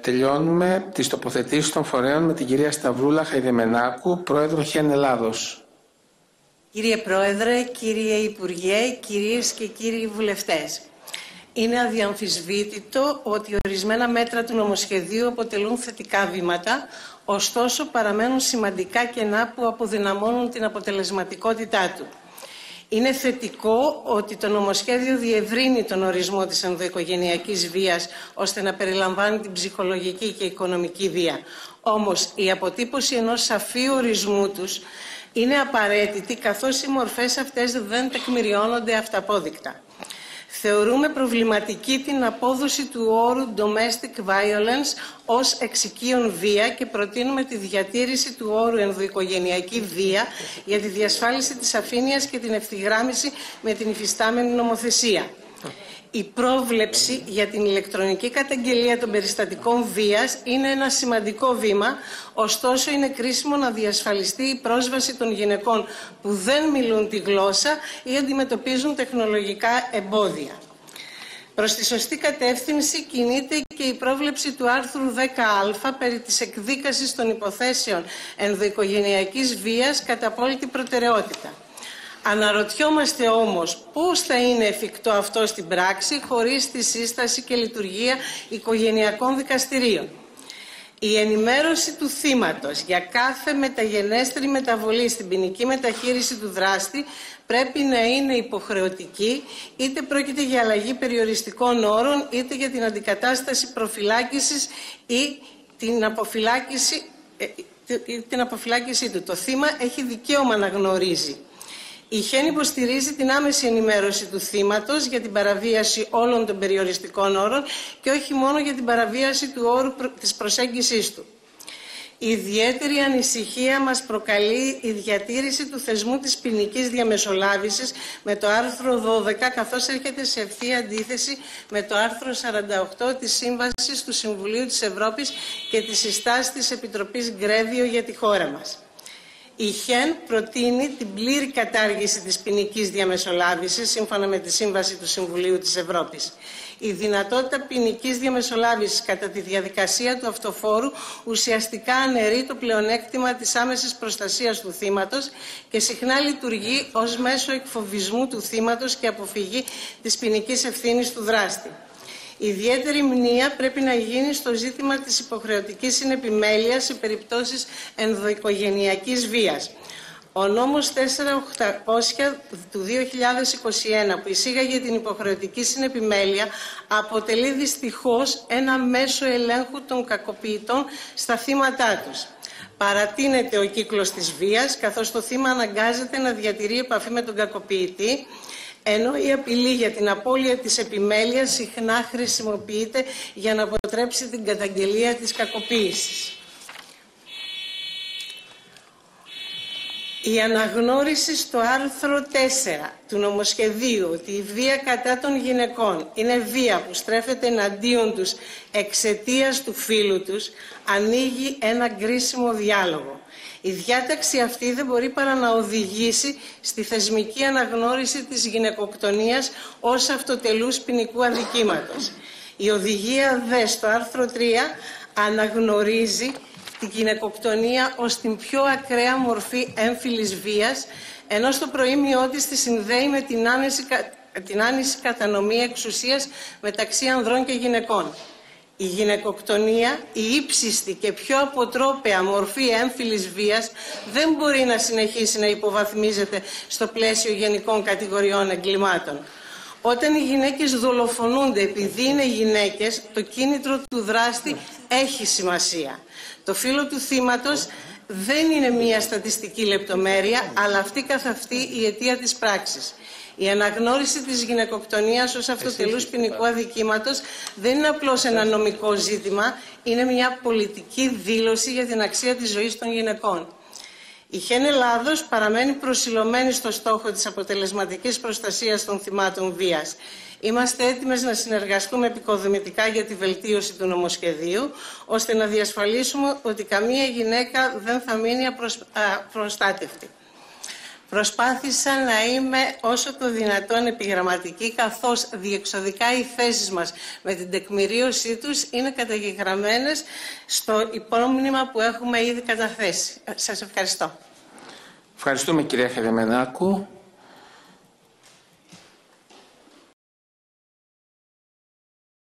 Τελειώνουμε τις τοποθετήσεις των φορέων με την κυρία Σταυρούλα Χαϊδεμενάκου, πρόεδρο ΧΕΝ Ελλάδος. Κύριε Πρόεδρε, κύριε Υπουργέ, κυρίες και κύριοι βουλευτές. Είναι αδιαμφισβήτητο ότι ορισμένα μέτρα του νομοσχεδίου αποτελούν θετικά βήματα, ωστόσο παραμένουν σημαντικά κενά που αποδυναμώνουν την αποτελεσματικότητά του. Είναι θετικό ότι το νομοσχέδιο διευρύνει τον ορισμό της ενδοοικογενειακής βίας ώστε να περιλαμβάνει την ψυχολογική και οικονομική βία. Όμως η αποτύπωση ενός σαφή ορισμού τους είναι απαραίτητη, καθώς οι μορφές αυτές δεν τεκμηριώνονται αυταπόδεικτα. Θεωρούμε προβληματική την απόδοση του όρου domestic violence ως εξοικείων βία και προτείνουμε τη διατήρηση του όρου ενδοοικογενειακή βία για τη διασφάλιση της σαφήνειας και την ευθυγράμμιση με την υφιστάμενη νομοθεσία. Η πρόβλεψη για την ηλεκτρονική καταγγελία των περιστατικών βίας είναι ένα σημαντικό βήμα, ωστόσο είναι κρίσιμο να διασφαλιστεί η πρόσβαση των γυναικών που δεν μιλούν τη γλώσσα ή αντιμετωπίζουν τεχνολογικά εμπόδια. Προς τη σωστή κατεύθυνση κινείται και η πρόβλεψη του άρθρου 10α περί της εκδίκασης των υποθέσεων ενδοοικογενειακής βίας κατά απόλυτη προτεραιότητα. Αναρωτιόμαστε όμως πώς θα είναι εφικτό αυτό στην πράξη χωρίς τη σύσταση και λειτουργία οικογενειακών δικαστηρίων. Η ενημέρωση του θύματος για κάθε μεταγενέστερη μεταβολή στην ποινική μεταχείριση του δράστη πρέπει να είναι υποχρεωτική, είτε πρόκειται για αλλαγή περιοριστικών όρων, είτε για την αντικατάσταση προφυλάκησης ή την αποφυλάκησή του. Το θύμα έχει δικαίωμα να γνωρίζει. Η ΧΕΝ υποστηρίζει την άμεση ενημέρωση του θύματος για την παραβίαση όλων των περιοριστικών όρων και όχι μόνο για την παραβίαση του όρου της προσέγγισης του. Η ιδιαίτερη ανησυχία μας προκαλεί η διατήρηση του θεσμού της ποινικής διαμεσολάβησης με το άρθρο 12, καθώς έρχεται σε ευθεία αντίθεση με το άρθρο 48 της Σύμβασης του Συμβουλίου της Ευρώπης και τις συστάσεις της Επιτροπής Γκρέβιο για τη χώρα μας. Η ΧΕΝ προτείνει την πλήρη κατάργηση της ποινικής διαμεσολάβησης σύμφωνα με τη Σύμβαση του Συμβουλίου της Ευρώπης. Η δυνατότητα ποινικής διαμεσολάβησης κατά τη διαδικασία του αυτοφόρου ουσιαστικά αναιρεί το πλεονέκτημα της άμεσης προστασίας του θύματος και συχνά λειτουργεί ως μέσο εκφοβισμού του θύματος και αποφυγή της ποινικής ευθύνης του δράστη. Η ιδιαίτερη μνήα πρέπει να γίνει στο ζήτημα της υποχρεωτικής συνεπιμέλειας σε περιπτώσεις ενδοοικογενειακής βίας. Ο νόμος 4800 του 2021 που εισήγαγε την υποχρεωτική συνεπιμέλεια αποτελεί δυστυχώς ένα μέσο ελέγχου των κακοποιητών στα θύματά τους. Παρατείνεται ο κύκλος της βίας, καθώς το θύμα αναγκάζεται να διατηρεί επαφή με τον κακοποιητή, ενώ η απειλή για την απώλεια της επιμέλειας συχνά χρησιμοποιείται για να αποτρέψει την καταγγελία της κακοποίησης. Η αναγνώριση στο άρθρο 4 του νομοσχεδίου ότι η βία κατά των γυναικών είναι βία που στρέφεται εναντίον τους εξαιτίας του φύλου τους ανοίγει ένα κρίσιμο διάλογο. Η διάταξη αυτή δεν μπορεί παρά να οδηγήσει στη θεσμική αναγνώριση της γυναικοκτονίας ως αυτοτελούς ποινικού αδικήματος. Η οδηγία ΔΕ στο άρθρο 3 αναγνωρίζει την γυναικοκτονία ως την πιο ακραία μορφή έμφυλης βίας, ενώ στο προήμιό της τη συνδέει με την άνηση κατανομή εξουσίας μεταξύ ανδρών και γυναικών. Η γυναικοκτονία, η ύψιστη και πιο αποτρόπαια μορφή έμφυλης βίας, δεν μπορεί να συνεχίσει να υποβαθμίζεται στο πλαίσιο γενικών κατηγοριών εγκλημάτων. Όταν οι γυναίκες δολοφονούνται επειδή είναι γυναίκες, το κίνητρο του δράστη έχει σημασία. Το φύλο του θύματος δεν είναι μία στατιστική λεπτομέρεια, αλλά αυτή καθ' αυτή η αιτία της πράξης. Η αναγνώριση της γυναικοκτονίας ως αυτοτελούς ποινικού αδικήματος δεν είναι απλώς ένα νομικό ζήτημα, είναι μια πολιτική δήλωση για την αξία της ζωής των γυναικών. Η ΧΕΝ Ελλάδος παραμένει προσιλωμένη στο στόχο της αποτελεσματικής προστασίας των θυμάτων βίας. Είμαστε έτοιμες να συνεργαστούμε επικοδομητικά για τη βελτίωση του νομοσχεδίου, ώστε να διασφαλίσουμε ότι καμία γυναίκα δεν θα μείνει απροστάτευτη. Προσπάθησα να είμαι όσο το δυνατόν επιγραμματική, καθώς διεξοδικά οι θέσεις μας με την τεκμηρίωσή τους είναι καταγεγραμμένες στο υπόμνημα που έχουμε ήδη καταθέσει. Σας ευχαριστώ. Ευχαριστούμε κυρία Χαϊδεμενάκου.